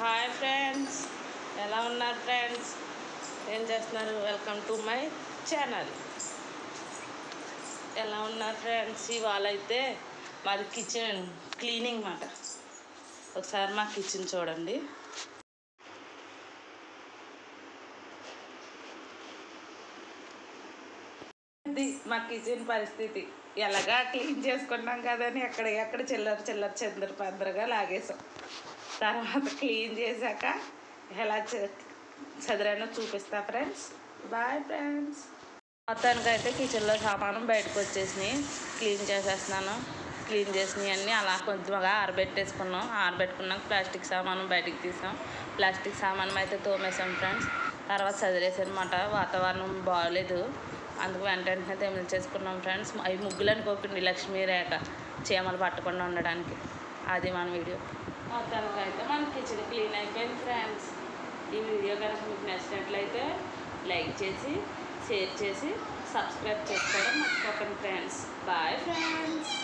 Hi friends, ఎలా ఉన్నారు friends? ఏం చేస్తున్నారు? Welcome to my channel. ఎలా ఉన్నారు ఫ్రెండ్స్? ఇవాళ అయితే మాది కిచెన్ క్లీనింగ్ మాట. ఒకసారి మా కిచెన్ చూడండి. ఇది మా కిచెన్ పరిస్థితి. ఎలాగా క్లీన్ చేసుకున్నాం కదని ఎక్కడ చిల్లర చందరగా లాగేసాం. తర్వాత క్లీన్ చేశాక ఎలా చదిరానో చూపిస్తా ఫ్రెండ్స్. Bye friends. మొత్తానికి అయితే కిచెన్లో సామానం బయటకు వచ్చేసినాయి. క్లీన్ చేసేస్తున్నాను. క్లీన్ చేసినవి అన్నీ అలా కొంచెంగా ఆరబెట్టేసుకున్నాం. ఆరబెట్టుకున్నాక ప్లాస్టిక్ సామాను బయటికి తీసాం. ప్లాస్టిక్ సామానం అయితే తోమేసాం ఫ్రెండ్స్. తర్వాత చదిరేసాను అన్నమాట. వాతావరణం బాగోలేదు, అందుకు వెంటనే తెమిలి చేసుకున్నాం ఫ్రెండ్స్. అవి ముగ్గులు అనుకోకండి, లక్ష్మీ రేఖ చీమలు పట్టకుండా ఉండడానికి. అది మన వీడియో. మొత్తానికి అయితే మన కిచెన్ క్లీన్ అయిపోయింది ఫ్రెండ్స్. ఈ వీడియో కనుక మీకు నచ్చినట్లయితే లైక్ చేసి, షేర్ చేసి, సబ్స్క్రైబ్ చేసుకోవడం మర్చిపోకండి ఫ్రెండ్స్. Bye friends.